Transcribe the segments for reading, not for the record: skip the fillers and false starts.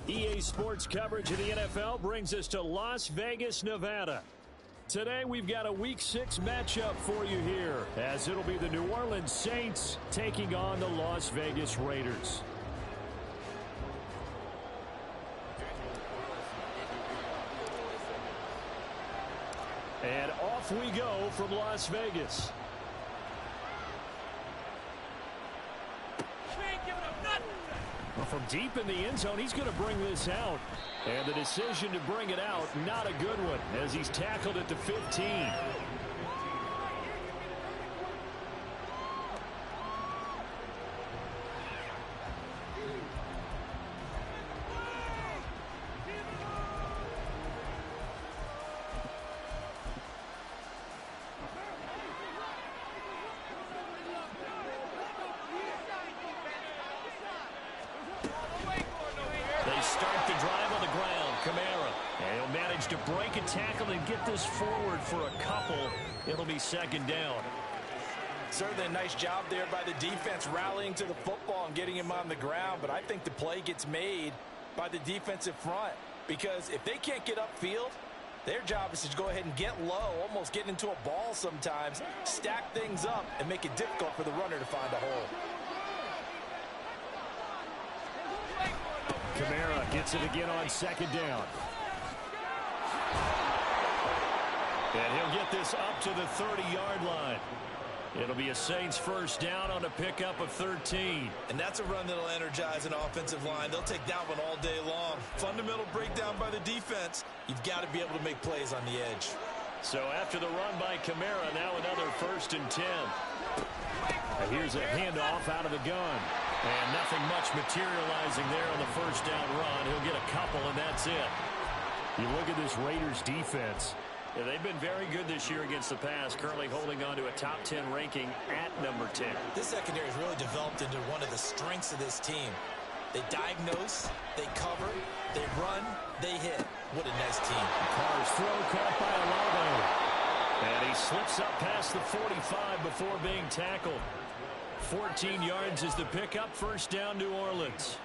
EA Sports coverage of the NFL brings us to Las Vegas, Nevada. Today we've got a Week 6 matchup for you here, as it'll be the New Orleans Saints taking on the Las Vegas Raiders. And off we go from Las Vegas. Well, from deep in the end zone, he's going to bring this out. And the decision to bring it out, not a good one, as he's tackled at the 15. To break a tackle and get this forward for a couple. It'll be second down. Certainly a nice job there by the defense rallying to the football and getting him on the ground, but I think the play gets made by the defensive front, because if they can't get upfield, their job is to go ahead and get low, almost get into a ball sometimes, stack things up, and make it difficult for the runner to find a hole. Kamara gets it again on second down. And he'll get this up to the 30-yard line. It'll be a Saints first down on a pickup of 13. And that's a run that'll energize an offensive line. They'll take that one all day long. Fundamental breakdown by the defense. You've got to be able to make plays on the edge. So after the run by Kamara, now another 1st and 10. And here's a handoff out of the gun. And nothing much materializing there on the first down run. He'll get a couple, and that's it. You look at this Raiders defense. Yeah, they've been very good this year against the pass, currently holding on to a top 10 ranking at number 10. This secondary has really developed into one of the strengths of this team. They diagnose, they cover, they run, they hit. What a nice team. Carr's throw caught by Olave. And he slips up past the 45 before being tackled. 14 yards is the pickup, first down New Orleans.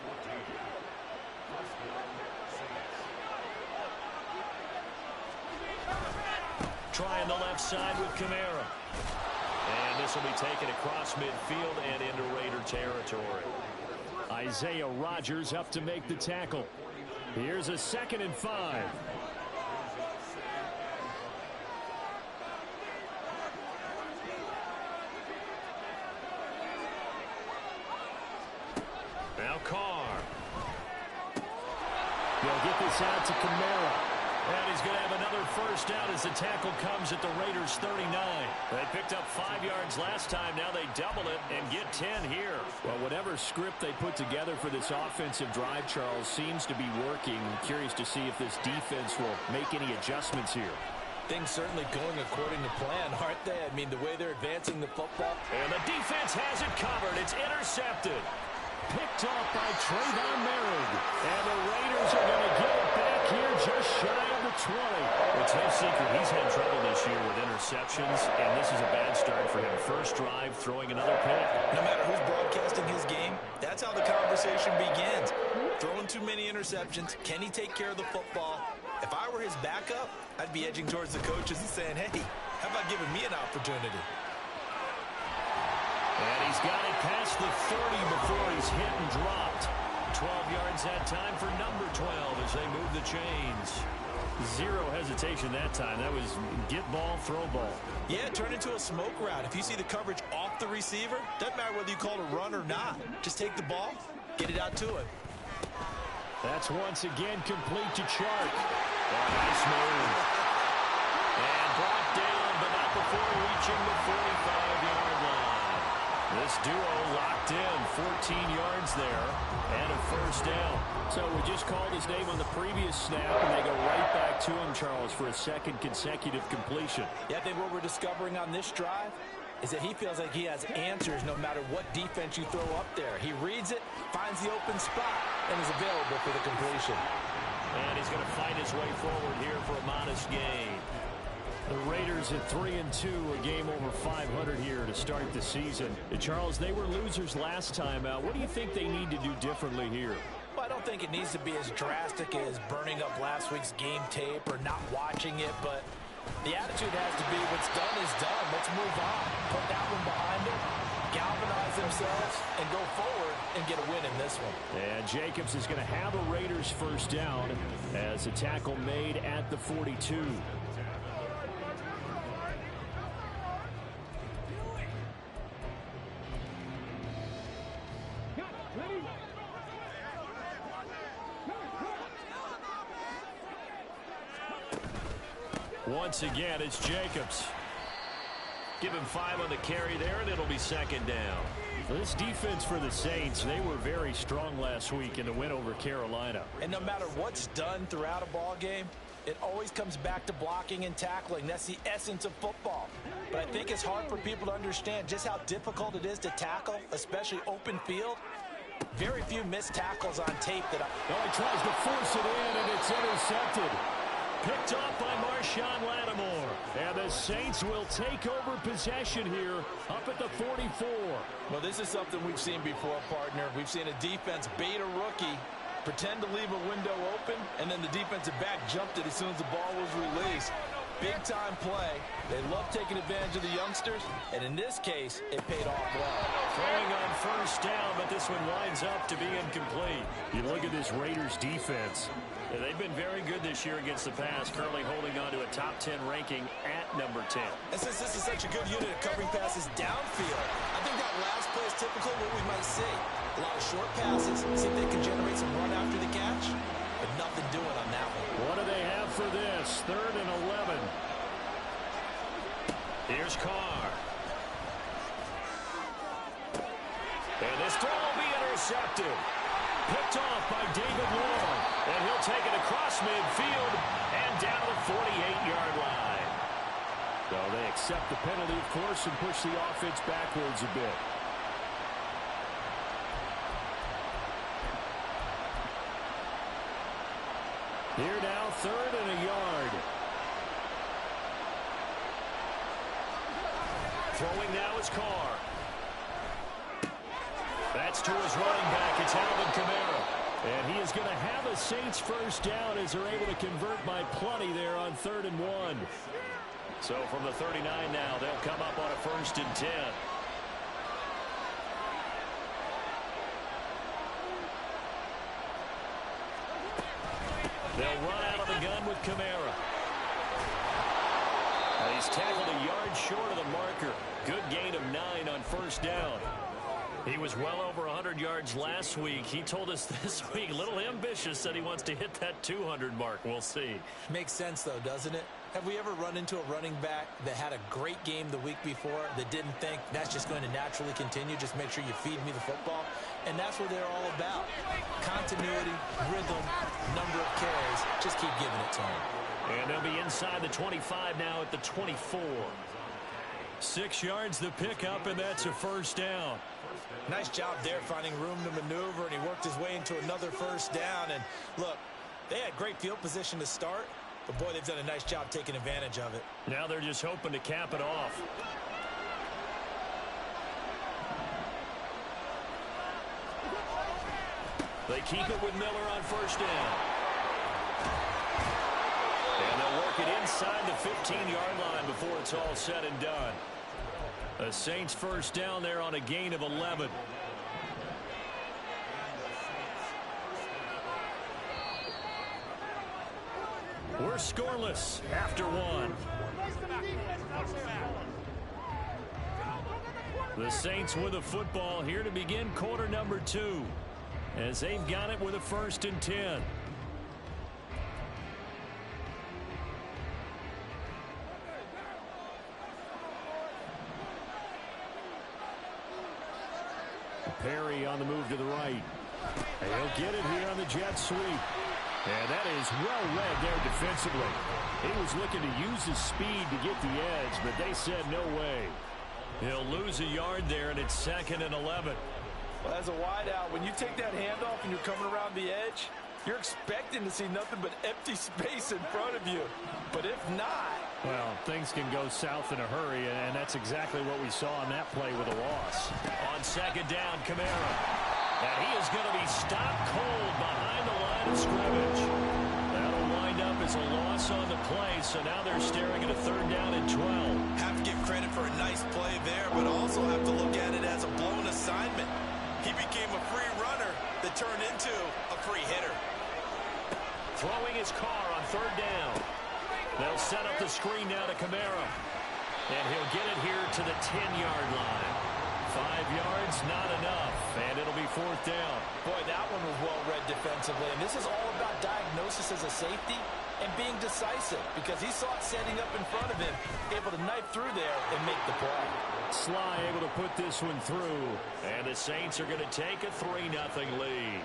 Trying the left side with Kamara. And this will be taken across midfield and into Raider territory. Isaiah Rodgers up to make the tackle. Here's a 2nd and 5. Now Carr. They'll get this out to Kamara. And he's going to have another first down as the tackle comes at the Raiders' 39. They picked up 5 yards last time. Now they double it and get 10 here. Well, whatever script they put together for this offensive drive, Charles, seems to be working. I'm curious to see if this defense will make any adjustments here. Things certainly going according to plan, aren't they? I mean, the way they're advancing the football. And the defense has it covered. It's intercepted. Picked off by Trayvon Merrick. And the Raiders are going to get it back here just shy of the 20. It's no secret he's had trouble this year with interceptions, and this is a bad start for him. First drive, throwing another pick. No matter who's broadcasting his game, that's how the conversation begins. Throwing too many interceptions. Can he take care of the football? If I were his backup, I'd be edging towards the coaches and saying, hey, how about giving me an opportunity? And he's got it past the 30 before he's hit and dropped. 12 yards that time for number 12 as they move the chains. Zero hesitation that time. That was get ball, throw ball. Yeah, turn into a smoke route. If you see the coverage off the receiver, doesn't matter whether you call it a run or not. Just take the ball, get it out to him. That's once again complete to Chark. Nice move. And brought down, but not before reaching the 45-yard line. This duo locked in, 14 yards there, and a first down. So we just called his name on the previous snap, and they go right back to him, Charles, for a second consecutive completion. Yeah, I think what we're discovering on this drive is that he feels like he has answers no matter what defense you throw up there. He reads it, finds the open spot, and is available for the completion. And he's going to fight his way forward here for a modest gain. The Raiders at 3-2, a game over 500 here to start the season. Charles, they were losers last time out. What do you think they need to do differently here? Well, I don't don't think it needs to be as drastic as burning up last week's game tape or not watching it, but the attitude has to be what's done is done. Let's move on. Put that one behind them, galvanize themselves, and go forward and get a win in this one. And Jacobs is going to have a Raiders first down as a tackle made at the 42. Once again, it's Jacobs. Give him 5 on the carry there, and it'll be second down. This defense for the Saints, they were very strong last week in the win over Carolina. And no matter what's done throughout a ball game, it always comes back to blocking and tackling. That's the essence of football. But I think it's hard for people to understand just how difficult it is to tackle, especially open field. Very few missed tackles on tape that he tries to force it in, and it's intercepted. Picked off by Marshawn Lattimore. And the Saints will take over possession here up at the 44. Well, this is something we've seen before, partner. We've seen a defense bait a rookie, pretend to leave a window open, and then the defensive back jumped it as soon as the ball was released. Big-time play. They love taking advantage of the youngsters, and in this case, it paid off well. Throwing on first down, but this one winds up to be incomplete. You look at this Raiders defense. They've been very good this year against the pass, currently holding on to a top 10 ranking at number 10. And since this is such a good unit of covering passes downfield, I think that last play is typical of what we might see. A lot of short passes, see if they can generate some run after the catch, but nothing doing on that one. What do they have for this? 3rd and 11. Here's Carr. And this throw will be intercepted. Picked off by David Long. And he'll take it across midfield and down the 48-yard line. So they accept the penalty, of course, and push the offense backwards a bit. Here now, 3rd and a yard. Throwing now is Carr. That's to his running back. It's Alvin Kamara. And he is going to have a Saints first down as they're able to convert by plenty there on 3rd and 1. So from the 39 now, they'll come up on a 1st and 10. They'll run out of the gun with Kamara. And he's tackled a yard short of the marker. Good gain of 9 on first down. He was well over 100 yards last week. He told us this week, a little ambitious, said he wants to hit that 200 mark. We'll see. Makes sense, though, doesn't it? Have we ever run into a running back that had a great game the week before that didn't think that's just going to naturally continue? Just make sure you feed me the football. And that's what they're all about. Continuity, rhythm, number of carries. Just keep giving it to them. And they'll be inside the 25 now at the 24. 6 yards the pickup, and that's a first down. Nice job there finding room to maneuver, and he worked his way into another first down. And look, they had great field position to start, but boy, they've done a nice job taking advantage of it. Now they're just hoping to cap it off. They keep it with Miller on first down. And they'll work it inside the 15-yard line before it's all said and done. The Saints first down there on a gain of 11. We're scoreless after 1. The Saints with the football here to begin quarter number 2. As they've got it with a 1st and 10. Perry on the move to the right. And he'll get it here on the jet sweep. And that is well read there defensively. He was looking to use his speed to get the edge, but they said no way. He'll lose a yard there, and it's 2nd and 11. Well, as a wideout, when you take that handoff and you're coming around the edge, you're expecting to see nothing but empty space in front of you. But if not... well, things can go south in a hurry, and that's exactly what we saw on that play with a loss. On 2nd down, Kamara. And he is going to be stopped cold behind the line of scrimmage. That'll wind up as a loss on the play, so now they're staring at a 3rd down and 12. Have to give credit for a nice play there, but also have to look at it as a blown assignment. He became a free runner that turned into a free hitter. Throwing his car on 3rd down. They'll set up the screen now to Kamara. And he'll get it here to the 10-yard line. 5 yards, not enough, and it'll be 4th down. Boy, that one was well read defensively, and this is all about diagnosis as a safety and being decisive, because he saw it setting up in front of him, able to knife through there and make the play. Sly able to put this one through, and the Saints are going to take a 3-0 lead.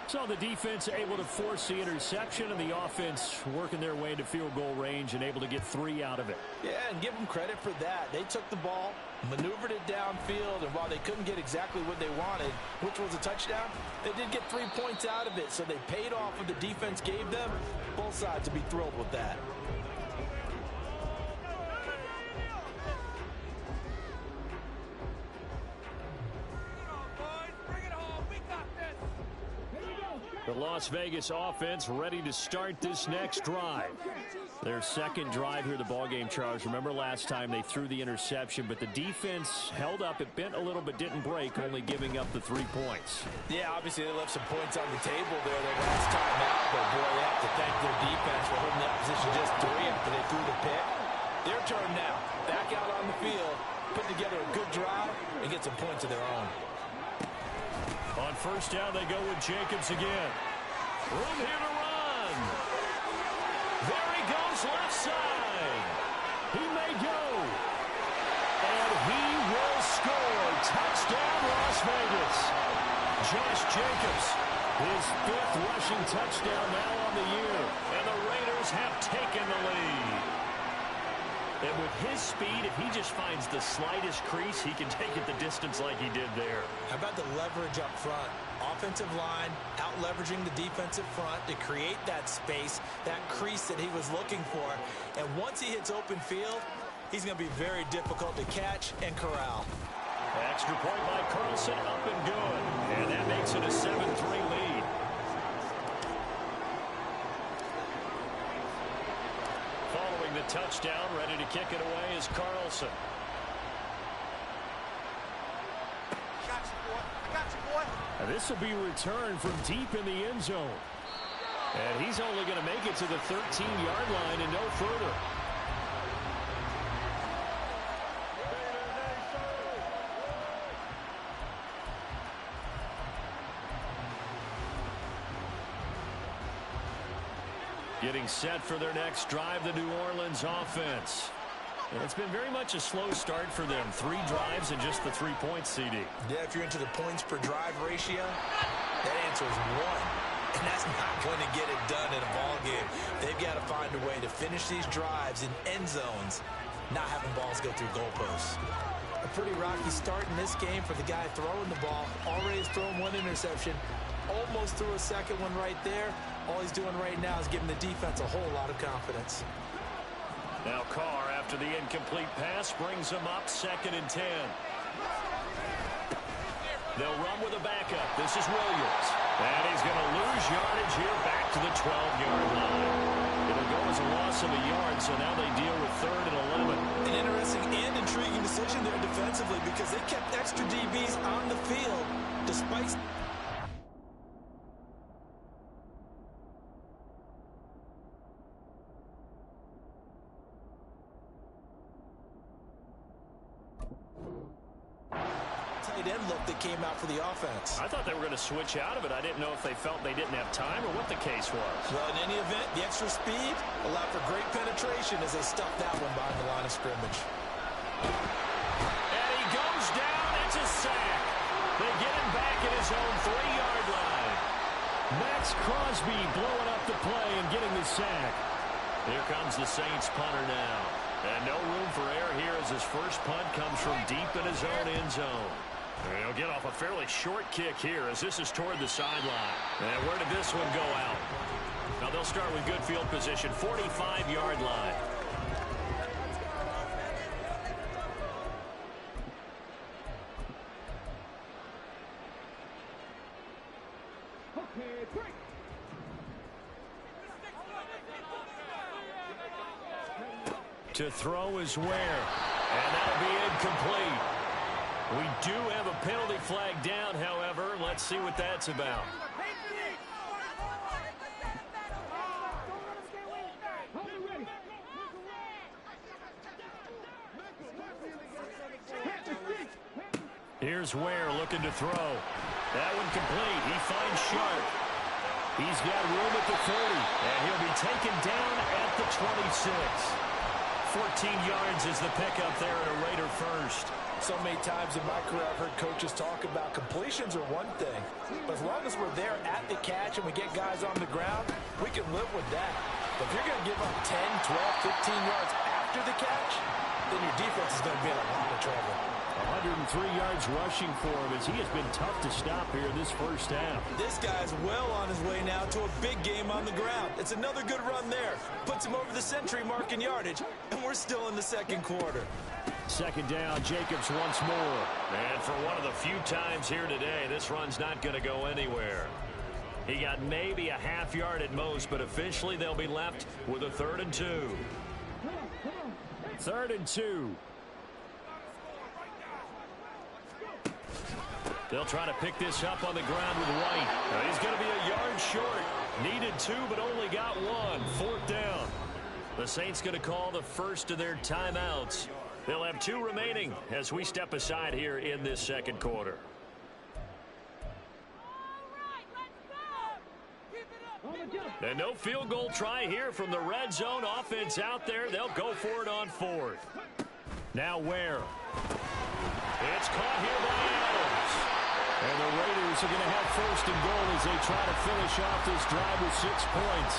So the defense able to force the interception, and the offense working their way into field goal range and able to get 3 out of it. Yeah, and give them credit for that. They took the ball, maneuvered it downfield, and while they couldn't get exactly what they wanted, which was a touchdown, they did get 3 points out of it, so they paid off what the defense gave them. Both sides will be thrilled with that. The Las Vegas offense ready to start this next drive. Their 2nd drive here, the ballgame, Charles. Remember last time they threw the interception, but the defense held up. It bent a little but didn't break, only giving up the 3 points. Yeah, obviously they left some points on the table there their last time out, but boy, they have to thank their defense for holding the opposition just 3 after they threw the pick. Their turn now. Back out on the field, put together a good drive, and get some points of their own. On 1st down, they go with Jacobs again. Room here to run. There he goes, left side. He may go. And he will score. Touchdown, Las Vegas. Josh Jacobs, his 5th rushing touchdown now on the year. And the Raiders have taken the lead. And with his speed, if he just finds the slightest crease, he can take it the distance like he did there. How about the leverage up front? Offensive line out-leveraging the defensive front to create that space, that crease that he was looking for. And once he hits open field, he's going to be very difficult to catch and corral. Extra point by Carlson, up and good. And that makes it a 7-3 lead. Following the touchdown, ready to kick it away is Carlson. And this will be returned from deep in the end zone. And he's only going to make it to the 13-yard line and no further. Getting set for their next drive, the New Orleans offense. And it's been very much a slow start for them. 3 drives and just the 3 points, CD. Yeah, if you're into the points per drive ratio, that answer is 1. And that's not going to get it done in a ball game. They've got to find a way to finish these drives in end zones, not having balls go through goalposts. A pretty rocky start in this game for the guy throwing the ball. Already has thrown 1 interception. Almost threw a second one right there. All he's doing right now is giving the defense a whole lot of confidence. Now Carr, after the incomplete pass, brings him up 2nd and 10. They'll run with a backup. This is Williams. And he's going to lose yardage here back to the 12-yard line. It'll go as a loss of a yard, so now they deal with 3rd and 11. An interesting and intriguing decision there defensively, because they kept extra DBs on the field despite... end look that came out for the offense. I thought they were going to switch out of it. I didn't know if they felt they didn't have time or what the case was. Well, in any event, the extra speed allowed for great penetration as they stuffed that one behind the line of scrimmage. And he goes down. It's a sack. They get him back at his own 3-yard line. Max Crosby blowing up the play and getting the sack. Here comes the Saints punter now. And no room for error here as his first punt comes from deep in his own end zone. And he'll get off a fairly short kick here as this is toward the sideline. And where did this one go out? Now they'll start with good field position, 45-yard line. To throw is Ware, and that'll be incomplete. We do have a penalty flag down, however. Let's see what that's about. Here's Ware looking to throw. That one complete. He finds Sharp. He's got room at the 30, and he'll be taken down at the 26. 14 yards is the pickup there at a Raider first. So many times in my career I've heard coaches talk about completions are one thing, but as long as we're there at the catch and we get guys on the ground, we can live with that. But if you're going to give up 10, 12, 15 yards after the catch, then your defense is going to be in a lot of trouble. 103 yards rushing for him as he has been tough to stop here this first half. This guy's well on his way now to a big game on the ground. It's another good run there. Puts him over the century mark in yardage, and we're still in the second quarter. Second down, Jacobs once more. And for one of the few times here today, this run's not going to go anywhere. He got maybe a half yard at most, but officially they'll be left with a 3rd and 2. 3rd and 2. They'll try to pick this up on the ground with White. Now he's going to be a yard short. Needed 2, but only got 1. 4th down. The Saints going to call the first of their timeouts. They'll have 2 remaining as we step aside here in this second quarter. And no field goal try here from the red zone offense out there. They'll go for it on 4th. Now Ware. It's caught here by Adams. And the Raiders are going to have 1st and goal as they try to finish off this drive with 6 points.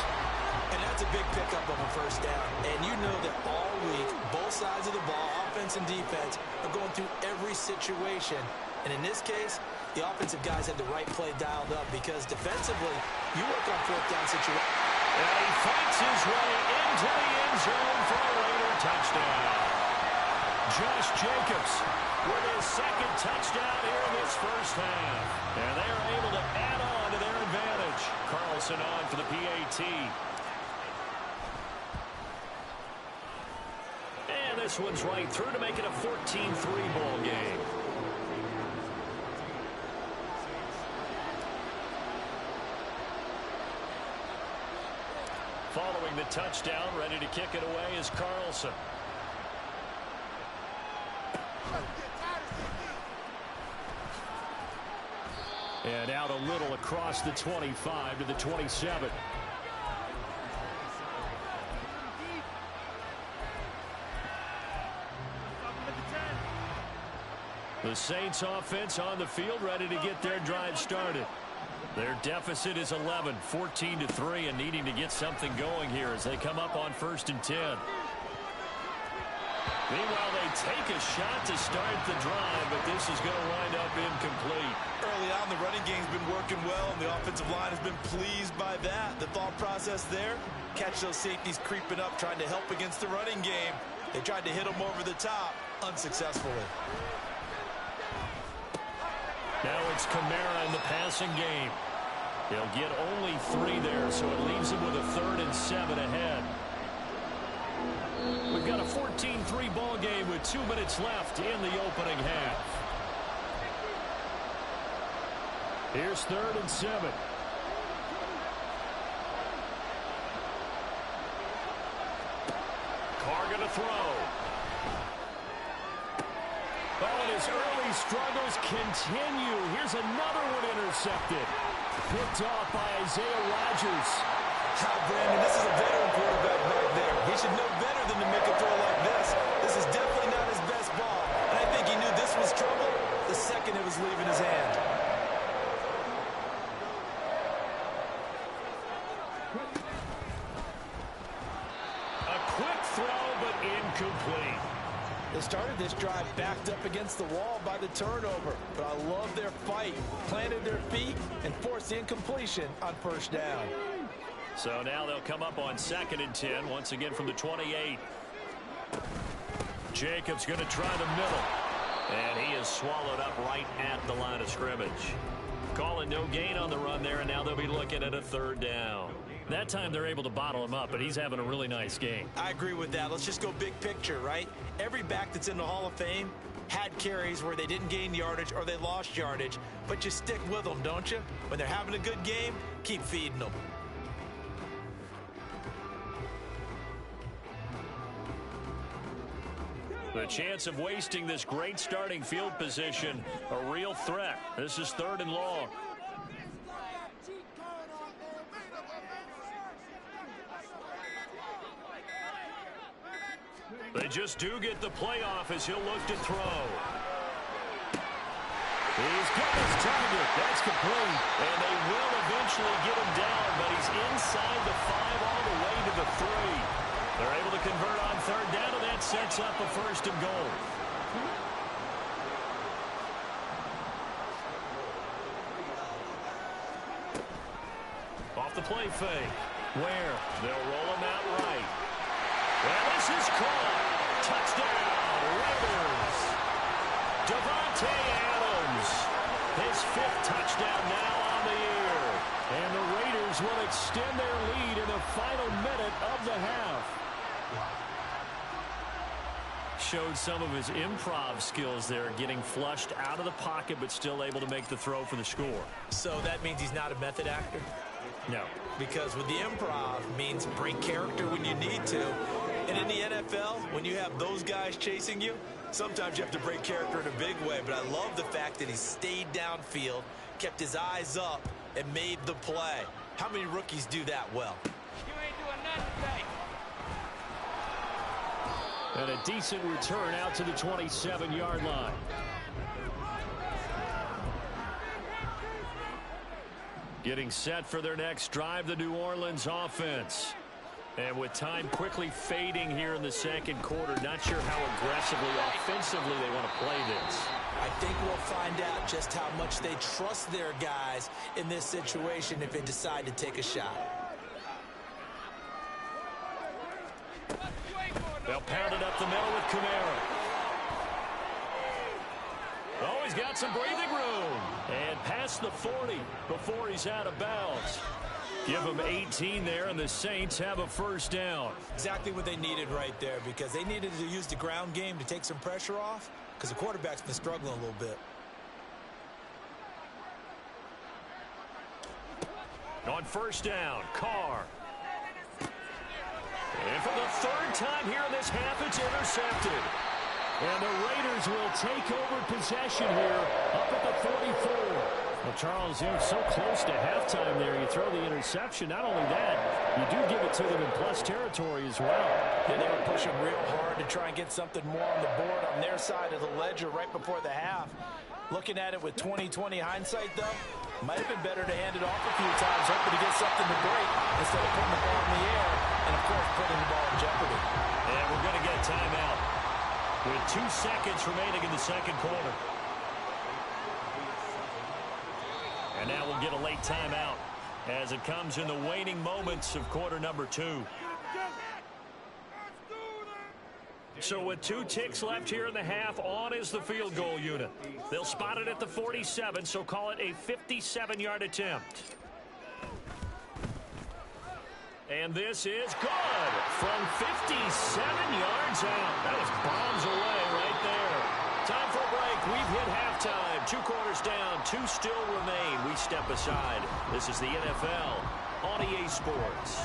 And that's a big pickup of a 1st down. And you know that all week, both sides of the ball, offense and defense, are going through every situation. And in this case, the offensive guys had the right play dialed up because defensively, you work on 4th down situations. And he fights his way into the end zone for a Raider touchdown. Josh Jacobs with his 2nd touchdown here in this first half. And they are able to add on to their advantage. Carlson on for the PAT. And this one's right through to make it a 14-3 ball game. Following the touchdown, ready to kick it away is Carlson. And out a little across the 25 to the 27. The Saints offense on the field ready to get their drive started. Their deficit is 11, 14-3, and needing to get something going here as they come up on 1st and 10. Meanwhile, they take a shot to start the drive, but this is going to wind up incomplete. Early on, the running game's been working well, and the offensive line has been pleased by that. The thought process there, catch those safeties creeping up, trying to help against the running game. They tried to hit them over the top, unsuccessfully. Now it's Kamara in the passing game. They'll get only 3 there, so it leaves them with a 3rd and 7 ahead. We've got a 14-3 ball game with 2 minutes left in the opening half. Here's 3rd and 7. Carr going to throw. Oh, and his early struggles continue. Here's another one intercepted. Picked off by Isaiah Rodgers. Brandon, this is a veteran quarterback back there. He should know better than to make a throw like this. This is definitely not his best ball. And I think he knew this was trouble the second it was leaving his hand. A quick throw, but incomplete. They started this drive backed up against the wall by the turnover, but I love their fight. Planted their feet and forced the incompletion on 1st down. So now they'll come up on 2nd and 10, once again from the 28. Jacobs going to try the middle, and he is swallowed up right at the line of scrimmage. Calling no gain on the run there, and now they'll be looking at a third down. That time they're able to bottle him up, but he's having a really nice game. I agree with that. Let's just go big picture, right? Every back that's in the Hall of Fame had carries where they didn't gain yardage or they lost yardage, but you stick with them, don't you? When they're having a good game, keep feeding them. The chance of wasting this great starting field position, a real threat. This is 3rd and long. They just do get the playoff as he'll look to throw. He's got his target. That's complete. And they will eventually get him down, but he's inside the 5 all the way to the 3. They're able to convert on 3rd down, and that sets up a 1st and goal. Off the play fake. Where? They'll roll him out right. And this is caught. Touchdown, Raiders. Davante Adams. His 5th touchdown now on the year. And the Raiders will extend their lead in the final minute of the half. Showed some of his improv skills there, getting flushed out of the pocket, but still able to make the throw for the score. So that means he's not a method actor? No. Because with the improv means break character when you need to. And in the NFL, when you have those guys chasing you, sometimes you have to break character in a big way. But I love the fact that he stayed downfield, kept his eyes up, and made the play. How many rookies do that well? You ain't doing nothing today. And a decent return out to the 27-yard line. Getting set for their next drive, the New Orleans offense. And with time quickly fading here in the 2nd quarter, not sure how aggressively, offensively they want to play this. I think we'll find out just how much they trust their guys in this situation if they decide to take a shot. They'll pound it up the middle with Kamara. Oh, he's got some breathing room. And past the 40 before he's out of bounds. Give them 18 there, and the Saints have a 1st down. Exactly what they needed right there, because they needed to use the ground game to take some pressure off, because the quarterback's been struggling a little bit. On 1st down, Carr. And for the 3rd time here in this half, it's intercepted. And the Raiders will take over possession here up at the 44. Well, Charles, you're so close to halftime there. You throw the interception. Not only that, you do give it to them in plus territory as well. Yeah, they were pushing real hard to try and get something more on the board on their side of the ledger right before the half. Looking at it with 20/20 hindsight, though, might have been better to hand it off a few times, hoping to get something to break instead of putting the ball in the air and, of course, putting the ball in jeopardy. And we're going to get a timeout with 2 seconds remaining in the 2nd quarter. And now we'll get a late timeout as it comes in the waning moments of quarter number 2. So with 2 ticks left here in the half, on is the field goal unit. They'll spot it at the 47, so call it a 57-yard attempt. And this is good from 57 yards out. That was bombs away right there. Time for a break. We've hit halftime. 2 quarters down. 2 still remain. We step aside. This is the NFL on EA Sports.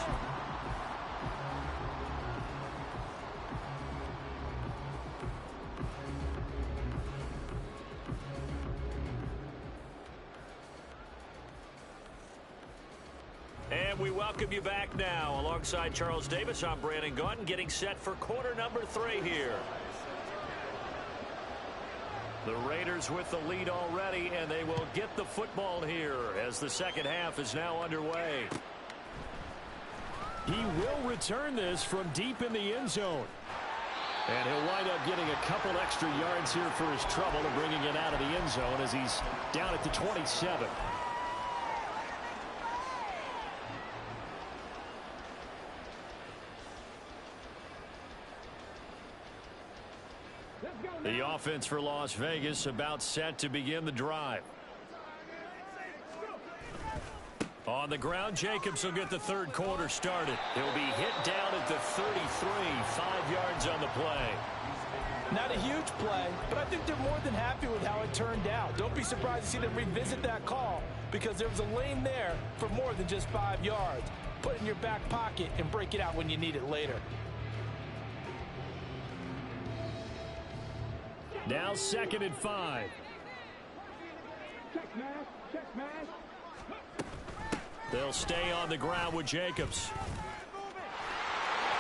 And we welcome you back now. Alongside Charles Davis, I'm Brandon Gaudin, getting set for quarter number 3 here. The Raiders with the lead already, and they will get the football here as the 2nd half is now underway. He will return this from deep in the end zone. And he'll wind up getting a couple extra yards here for his trouble and bringing it out of the end zone as he's down at the 27. The offense for Las Vegas about set to begin the drive. On the ground, Jacobs will get the third quarter started. He'll be hit down at the 33, 5 yards on the play. Not a huge play, but I think they're more than happy with how it turned out. Don't be surprised to see them revisit that call because there was a lane there for more than just 5 yards. Put it in your back pocket and break it out when you need it later. Now 2nd and 5. They'll stay on the ground with Jacobs.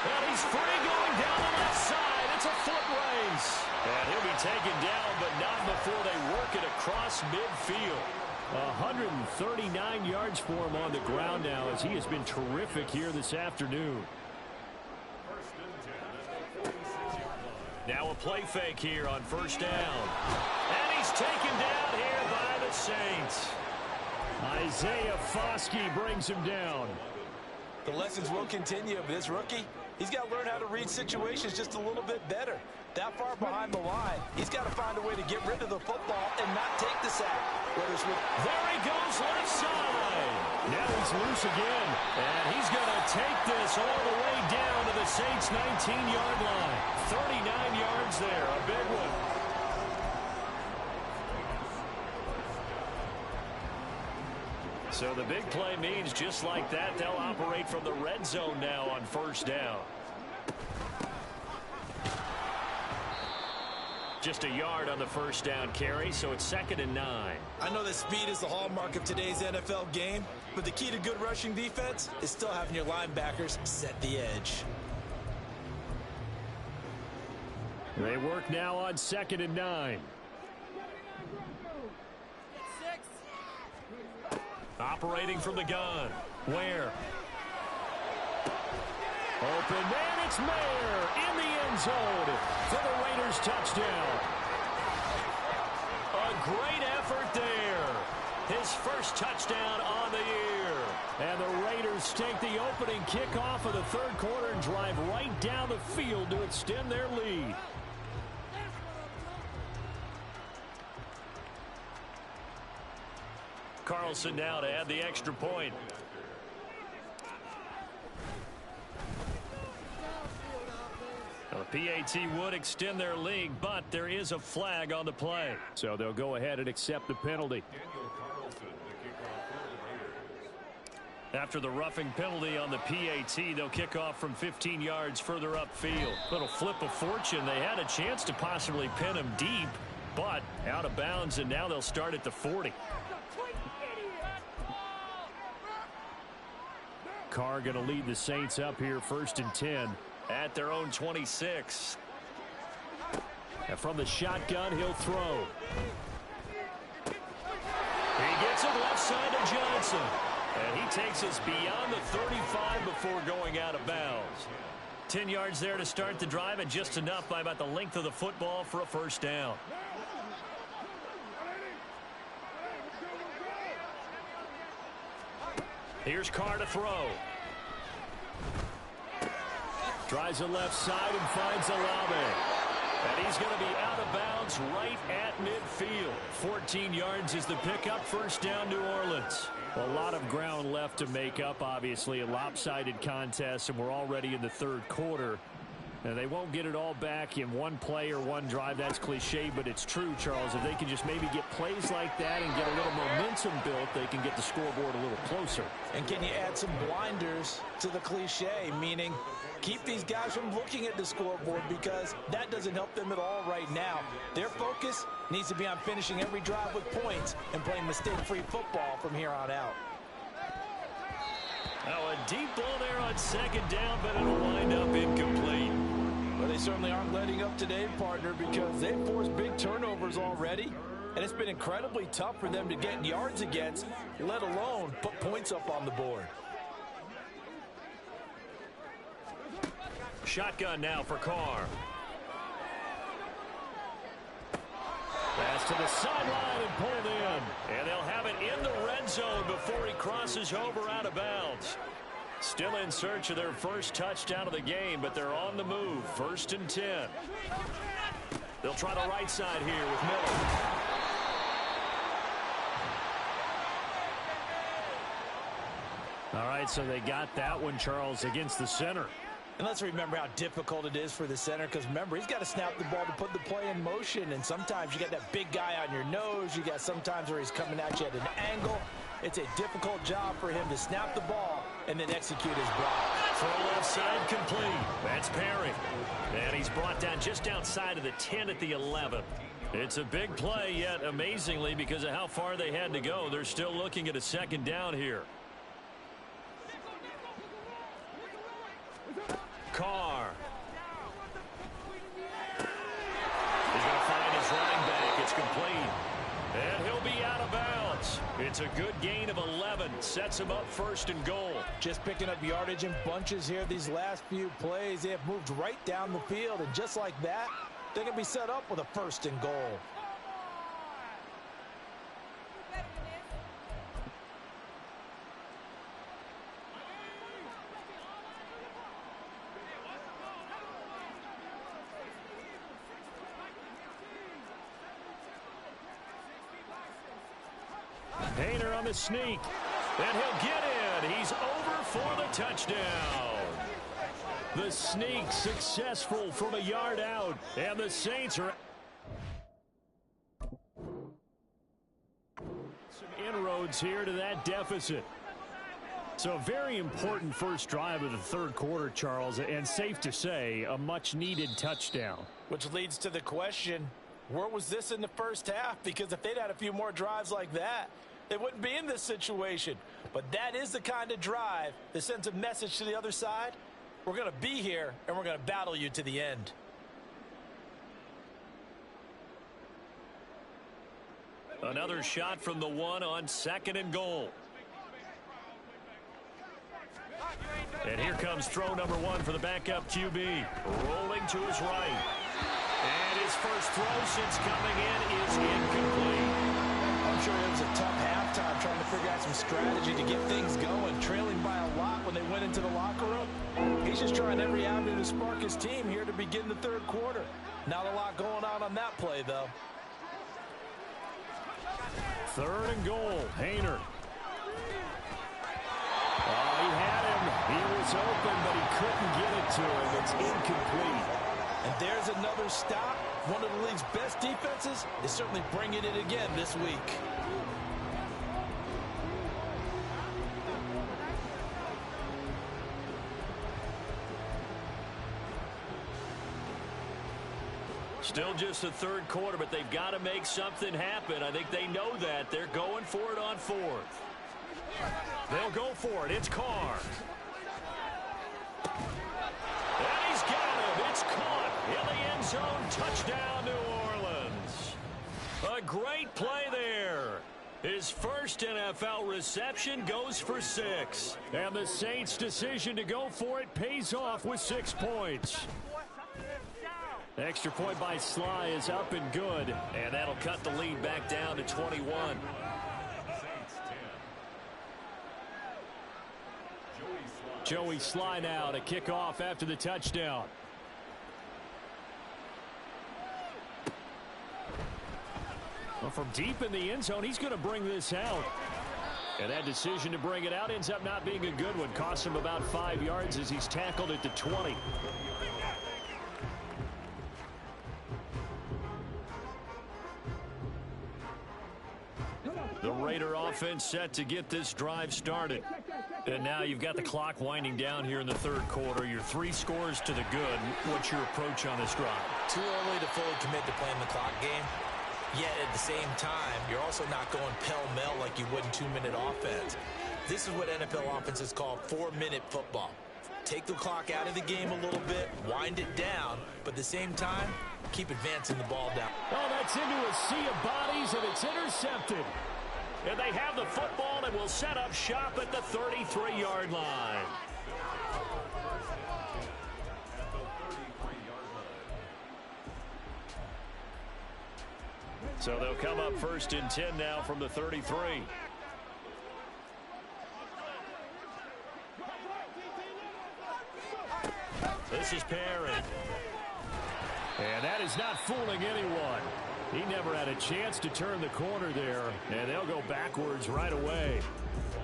And he's free going down the left side. It's a foot race. And he'll be taken down, but not before they work it across midfield. 139 yards for him on the ground now as he has been terrific here this afternoon. Now a play fake here on 1st down. And he's taken down here by the Saints. Isaiah Foskey brings him down. The lessons will continue of this rookie. He's got to learn how to read situations just a little bit better. That far behind the line, he's got to find a way to get rid of the football and not take the sack. There he goes left side. Now he's loose again. And he's going to take this all the way down to the Saints' 19-yard line. 39 yards there, a big one. So the big play means just like that, they'll operate from the red zone now on 1st down. Just a yard on the 1st down carry, so it's 2nd and 9. I know that speed is the hallmark of today's NFL game, but the key to good rushing defense is still having your linebackers set the edge. They work now on 2nd and 9. Operating from the gun. Ware. Open man, it's Mayer in the end zone for the Raiders touchdown. A great effort there. His first touchdown on the year. And the Raiders take the opening kickoff of the 3rd quarter and drive right down the field to extend their lead. Carlson now to add the extra point. Well, the PAT would extend their lead, but there is a flag on the play. So they'll go ahead and accept the penalty. After the roughing penalty on the PAT, they'll kick off from 15 yards further upfield. Little flip of fortune. They had a chance to possibly pin him deep, but out of bounds, and now they'll start at the 40. Carr going to lead the Saints up here 1st and 10 at their own 26. And from the shotgun, he'll throw. He gets it left side to Johnson. And he takes us beyond the 35 before going out of bounds. 10 yards there to start the drive, and just enough by about the length of the football for a 1st down. Here's Carr to throw. Tries the left side and finds Olave. And he's going to be out of bounds right at midfield. 14 yards is the pickup. 1st down, New Orleans. A lot of ground left to make up, obviously. A lopsided contest, and we're already in the 3rd quarter. And they won't get it all back in one play or one drive. That's cliche, but it's true, Charles. If they can just maybe get plays like that and get a little momentum built, they can get the scoreboard a little closer. And can you add some blinders to the cliche, meaning keep these guys from looking at the scoreboard, because that doesn't help them at all right now. Their focus needs to be on finishing every drive with points and playing mistake-free football from here on out. Now a deep ball there on 2nd down, but it'll wind up incomplete. Well, they certainly aren't letting up today, partner, because they've forced big turnovers already, and it's been incredibly tough for them to get yards against, let alone put points up on the board. Shotgun now for Carr. Pass to the sideline and pulled in. And they'll have it in the red zone before he crosses over out of bounds. Still in search of their first touchdown of the game, but they're on the move. 1st and 10. They'll try the right side here with Miller. right, so they got that one, Charles, against the center. And let's remember how difficult it is for the center, because remember, he's got to snap the ball to put the play in motion, and sometimes you got that big guy on your nose. You got sometimes where he's coming at you at an angle. It's a difficult job for him to snap the ball and then execute his block. Throw left side complete. That's Perry. And he's brought down just outside of the 10 at the 11. It's a big play, yet amazingly, because of how far they had to go, they're still looking at a second down here. Carr. He's going to find his running back. It's complete. And he'll be out of bounds. It's a good gain of 11. Sets him up 1st and goal. Just picking up yardage in bunches here these last few plays. They have moved right down the field, and just like that, they're going to be set up with a 1st and goal. Haener on the sneak. And he'll get in. He's over for the touchdown. The sneak successful from a yard out. And the Saints are some inroads here to that deficit. So a very important first drive of the third quarter, Charles, and safe to say, a much-needed touchdown. Which leads to the question, where was this in the first half? Because if they'd had a few more drives like that, they wouldn't be in this situation. But that is the kind of drive that sends a message to the other side. We're going to be here, and we're going to battle you to the end. Another shot from the 1 on 2nd and goal. And here comes throw number 1 for the backup QB. Rolling to his right. And his first throw since coming in is incomplete. I'm sure it was a tough halftime trying to figure out some strategy to get things going, trailing by a lot when they went into the locker room. He's just trying every avenue to spark his team here to begin the third quarter. Not a lot going on that play, though. 3rd and goal. Haener. Oh, he had him. He was open, but he couldn't get it to him. It's incomplete. And there's another stop. One of the league's best defenses is certainly bringing it again this week. Still just the third quarter, but they've got to make something happen. I think they know that. They're going for it on 4th. They'll go for it. It's Carr. And he's got him. It's caught in the end zone. Touchdown, New Orleans. A great play there. His first NFL reception goes for 6. And the Saints' decision to go for it pays off with 6 points. Extra point by Sly is up and good. And that'll cut the lead back down to 21. Joey Sly now to kick off after the touchdown. Well, from deep in the end zone, he's going to bring this out. And that decision to bring it out ends up not being a good one. Costs him about 5 yards as he's tackled at the 20. The Raider offense set to get this drive started. And now you've got the clock winding down here in the third quarter. Your 3 scores to the good. What's your approach on this drive? Too early to fully commit to playing the clock game. Yet at the same time, you're also not going pell-mell like you would in 2-minute offense. This is what NFL offenses call 4-minute football. Take the clock out of the game a little bit, wind it down, but at the same time, keep advancing the ball down. Oh, that's into a sea of bodies, and it's intercepted. And they have the football and will set up shop at the 33-yard line. So they'll come up 1st and 10 now from the 33. This is Perry. And that is not fooling anyone. He never had a chance to turn the corner there, and they'll go backwards right away.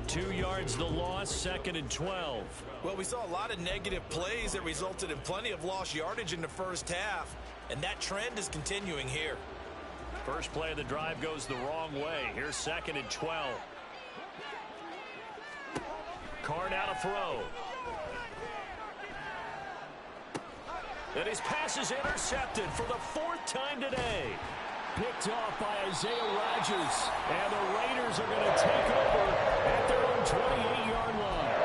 2 yards the loss, 2nd and 12. Well, we saw a lot of negative plays that resulted in plenty of lost yardage in the first half, and that trend is continuing here. First play of the drive goes the wrong way. Here's 2nd and 12. Carr now to throw. And his pass is intercepted for the 4th time today. Picked off by Isaiah Rodgers. And the Raiders are going to take over at their own 28-yard line.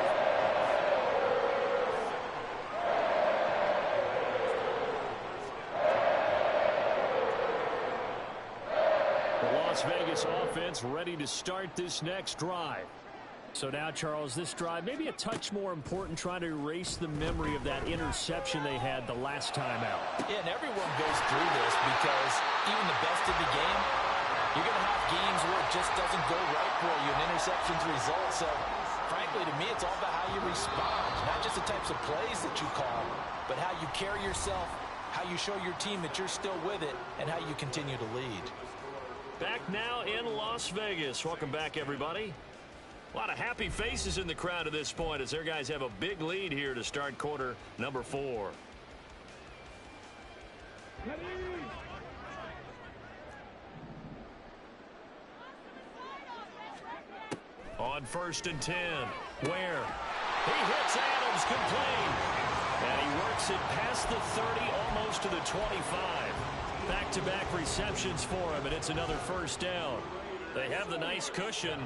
The Las Vegas offense ready to start this next drive. So now, Charles, this drive maybe a touch more important, trying to erase the memory of that interception they had the last time out. Yeah, and everyone goes through this because even the best of the game, you're going to have games where it just doesn't go right for you, and interceptions result. So, frankly, to me, it's all about how you respond, not just the types of plays that you call, but how you carry yourself, how you show your team that you're still with it, and how you continue to lead. Back now in Las Vegas. Welcome back, everybody. A lot of happy faces in the crowd at this point as their guys have a big lead here to start quarter number 4. On 1st and 10. Ware. He hits Adams complete. And he works it past the 30, almost to the 25. Back-to-back receptions for him, and it's another first down. They have the nice cushion.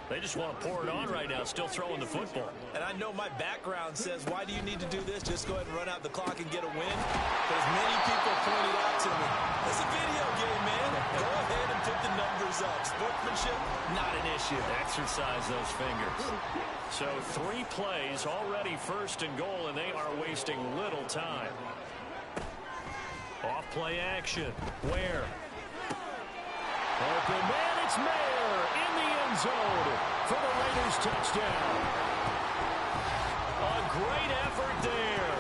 They just want to pour it on right now, still throwing the football. And I know my background says, why do you need to do this? Just go ahead and run out the clock and get a win. But as many people pointed out to me, it's a video game, man. Go ahead and put the numbers up. Sportsmanship, not an issue. Exercise those fingers. So 3 plays, already 1st and goal, and they are wasting little time. Off play action. Ware. Open man, it's Mayer in the end zone for the Raiders touchdown. A great effort there.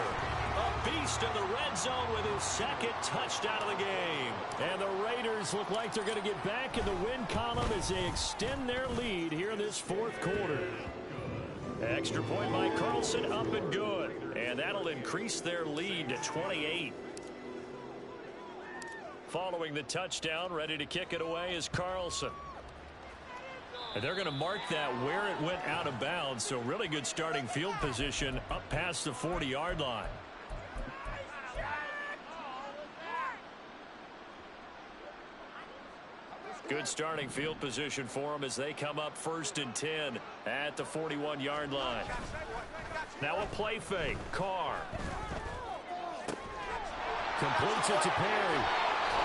A beast in the red zone with his 2nd touchdown of the game. And the Raiders look like they're going to get back in the win column as they extend their lead here in this 4th quarter. Extra point by Carlson, up and good. And that'll increase their lead to 28. Following the touchdown, ready to kick it away is Carlson. And they're going to mark that where it went out of bounds, so really good starting field position up past the 40-yard line. Good starting field position for them as they come up 1st and 10 at the 41-yard line. Now a play fake. Carr completes it to Perry.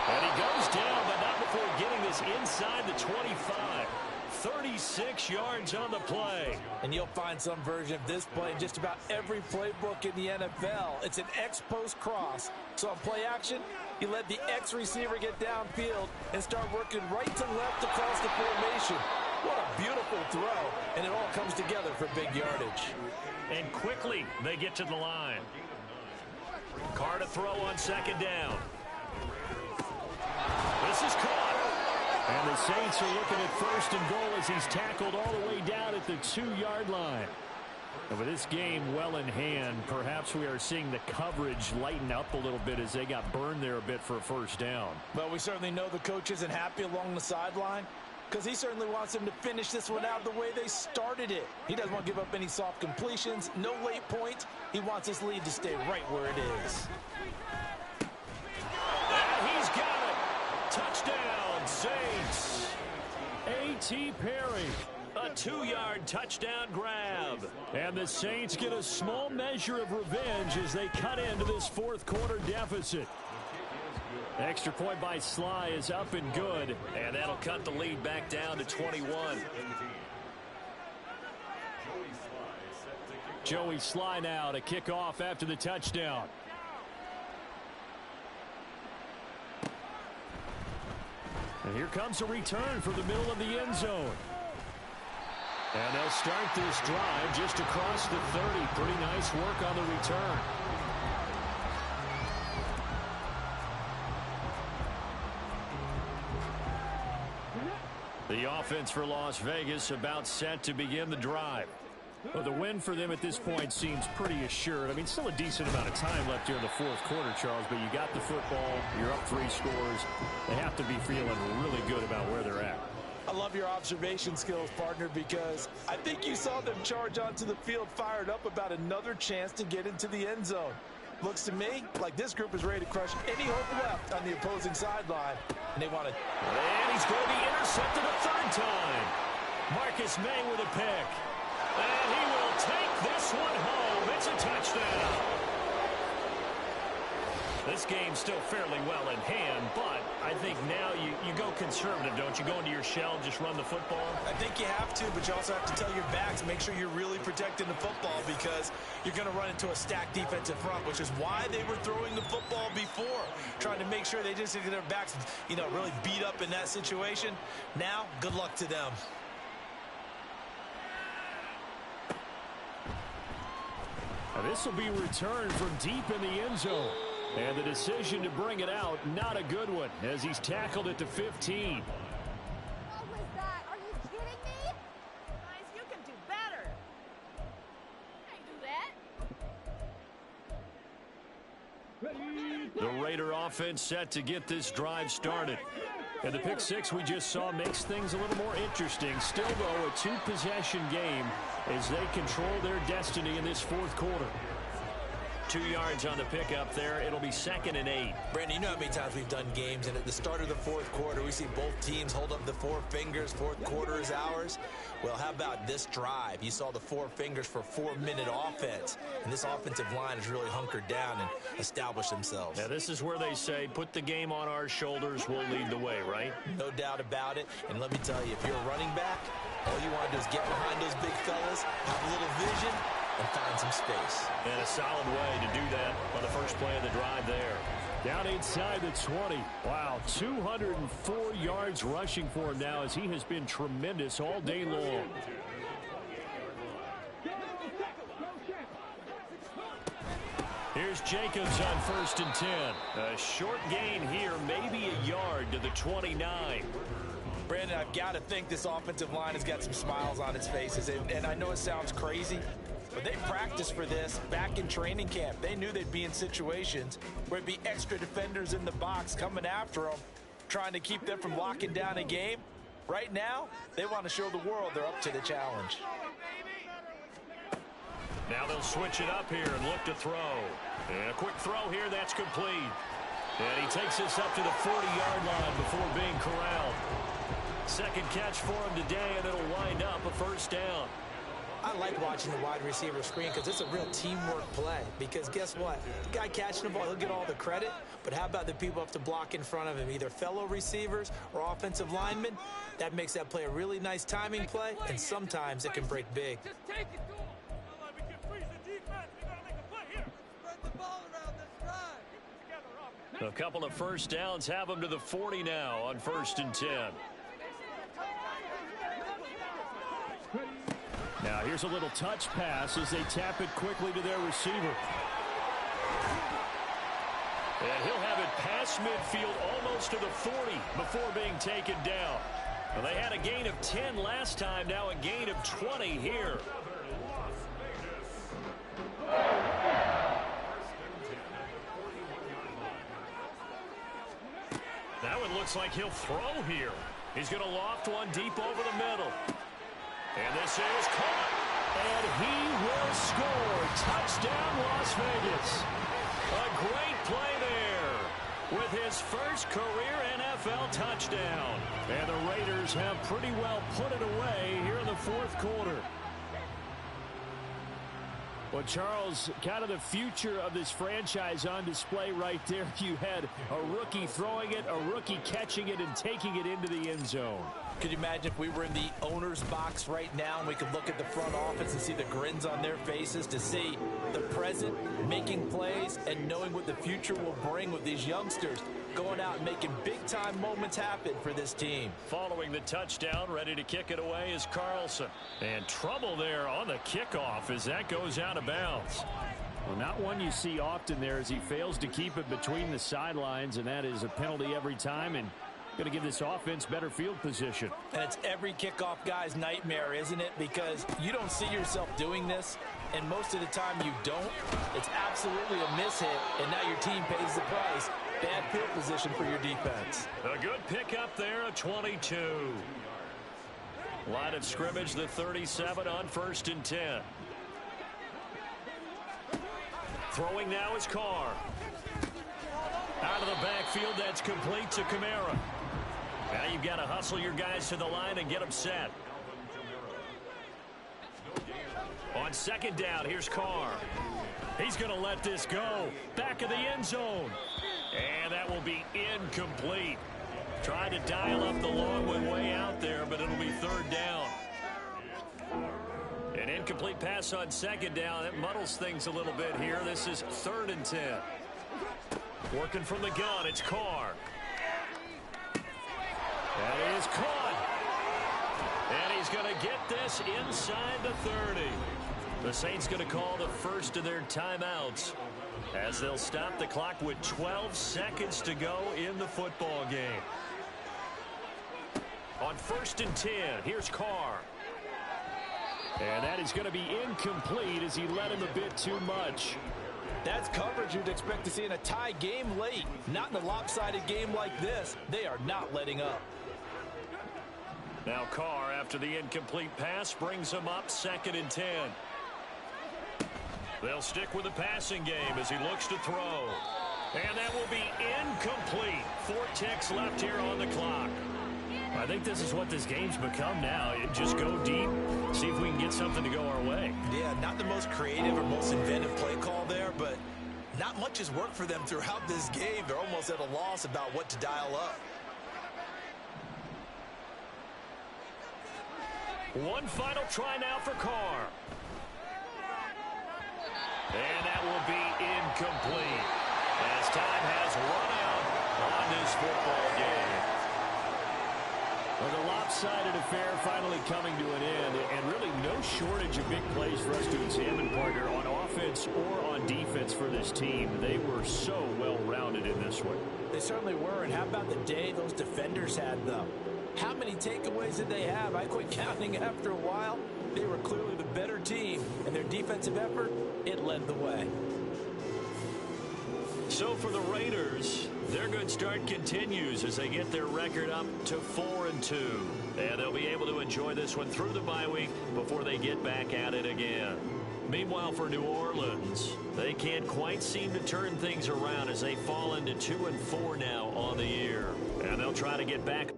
And he goes down, but not before getting this inside the 25. 36 yards on the play. And you'll find some version of this play in just about every playbook in the NFL. It's an X-post cross. So on play action, you let the X receiver get downfield and start working right to left across the formation. What a beautiful throw. And it all comes together for big yardage. And quickly, they get to the line. Carr to throw on 2nd down. This is caught. And the Saints are looking at 1st and goal as he's tackled all the way down at the 2-yard line. And with this game well in hand, perhaps we are seeing the coverage lighten up a little bit as they got burned there a bit for a 1st down. Well, we certainly know the coach isn't happy along the sideline because he certainly wants them to finish this one out the way they started it. He doesn't want to give up any soft completions, no late points. He wants his lead to stay right where it is. And he's got it. Touchdown, Saints. A.T. Perry, a 2-yard touchdown grab. And the Saints get a small measure of revenge as they cut into this 4th quarter deficit. Extra point by Sly is up and good, and that'll cut the lead back down to 21. Joey Sly now to kick off after the touchdown. And here comes a return for the middle of the end zone. And they'll start this drive just across the 30. Pretty nice work on the return. The offense for Las Vegas about set to begin the drive. Well, the win for them at this point seems pretty assured. I mean, still a decent amount of time left here in the fourth quarter, Charles, but you got the football, you're up 3 scores. They have to be feeling really good about where they're at. I love your observation skills, partner, because I think you saw them charge onto the field fired up about another chance to get into the end zone. Looks to me like this group is ready to crush any hope left on the opposing sideline, and they want to. And he's going to be intercepted a 3rd time. Marcus May with a pick. And he will take this one home. It's a touchdown. This game's still fairly well in hand, but I think now you go conservative, don't you? Go into your shell, just run the football. I think you have to, but you also have to tell your backs, make sure you're really protecting the football because you're going to run into a stacked defensive front, which is why they were throwing the football before, trying to make sure they just get their backs, really beat up in that situation. Now, good luck to them. This will be returned from deep in the end zone. And the decision to bring it out, not a good one, as he's tackled at the 15. What was that? Are you kidding me? Guys, you can do better. I do that. The Raider offense set to get this drive started. And the pick 6 we just saw makes things a little more interesting. Still, though, a 2-possession game as they control their destiny in this fourth quarter. 2 yards on the pickup there. It'll be 2nd and 8. Brandon, you know how many times we've done games, and at the start of the fourth quarter, we see both teams hold up the 4 fingers. Fourth quarter is ours. Well, how about this drive? You saw the 4 fingers for 4-minute offense, and this offensive line has really hunkered down and established themselves. Now, this is where they say, put the game on our shoulders, we'll lead the way, right? No doubt about it. And let me tell you, if you're a running back, all you want to do is get behind those big fellas, have a little vision, and find some space. And a solid way to do that on the first play of the drive there. Down inside the 20. Wow, 204 yards rushing for him now as he has been tremendous all day long. Here's Jacobs on 1st and 10. A short gain here, maybe a yard to the 29. Brandon, I've got to think this offensive line has got some smiles on its faces. And I know it sounds crazy, but they practiced for this back in training camp. They knew they'd be in situations where it'd be extra defenders in the box coming after them, trying to keep them from locking down a game. Right now, they want to show the world they're up to the challenge. Now they'll switch it up here and look to throw. And a quick throw here, that's complete. And he takes this up to the 40-yard line before being corralled. Second catch for him today, and it'll wind up a 1st down. I like watching the wide receiver screen because it's a real teamwork play. Because guess what? The guy catching the ball, he'll get all the credit. But how about the people have to block in front of him, either fellow receivers or offensive linemen? That makes that play a really nice timing play, and sometimes it can break big. Just take it to him. We can freeze the defense. We got to make a play here. Spread the ball around this drive. Keep it together, A couple of 1st downs have them to the 40 now on 1st and 10. Now here's a little touch pass as they tap it quickly to their receiver. And he'll have it past midfield almost to the 40 before being taken down. Well, they had a gain of 10 last time, now a gain of 20 here. That one looks like he'll throw here. He's going to loft one deep over the middle. And this is caught. And he will score. Touchdown, Las Vegas. A great play there with his first career NFL touchdown. And the Raiders have pretty well put it away here in the fourth quarter. Well, Charles, kind of the future of this franchise on display right there. You had a rookie throwing it, a rookie catching it, and taking it into the end zone. Could you imagine if we were in the owner's box right now and we could look at the front office and see the grins on their faces, to see the present making plays and knowing what the future will bring with these youngsters going out and making big-time moments happen for this team. Following the touchdown, ready to kick it away is Carlson. And trouble there on the kickoff as that goes out of bounds. Well, not one you see often there as he fails to keep it between the sidelines, and that is a penalty every time. And Going to give this offense better field position. And it's every kickoff guy's nightmare, isn't it? Because you don't see yourself doing this, and most of the time you don't. It's absolutely a mishit, and now your team pays the price. Bad field position for your defense. A good pickup there, a 22. Line of scrimmage, the 37 on 1st and 10. Throwing now is Carr. Out of the backfield, that's complete to Kamara. Now you've got to hustle your guys to the line and get them set. On 2nd down, here's Carr. He's going to let this go. Back of the end zone. And that will be incomplete. Trying to dial up the long one way out there, but it'll be 3rd down. An incomplete pass on 2nd down. It muddles things a little bit here. This is 3rd and 10. Working from the gun, it's Carr. That is caught. And he's going to get this inside the 30. The Saints going to call the first of their timeouts as they'll stop the clock with 12 seconds to go in the football game. On 1st and 10, here's Carr. And that is going to be incomplete as he led him a bit too much. That's coverage you'd expect to see in a tie game late. Not in a lopsided game like this. They are not letting up. Now Carr, after the incomplete pass, brings him up 2nd and 10. They'll stick with the passing game as he looks to throw. And that will be incomplete. 4 ticks left here on the clock. I think this is what this game's become now. Just go deep, see if we can get something to go our way. Yeah, not the most creative or most inventive play call there, but not much has worked for them throughout this game. They're almost at a loss about what to dial up. One final try now for Carr. And that will be incomplete as time has run out on this football game. Well, the lopsided affair finally coming to an end, and really no shortage of big plays for us to examine, partner, on offense or on defense for this team. They were so well-rounded in this one. They certainly were, and how about the day those defenders had, though? How many takeaways did they have? I quit counting after a while. They were clearly the better team, and their defensive effort, it led the way. So for the Raiders, their good start continues as they get their record up to 4-2. And they'll be able to enjoy this one through the bye week before they get back at it again. Meanwhile, for New Orleans, they can't quite seem to turn things around as they fall into 2-4 now on the year. And they'll try to get back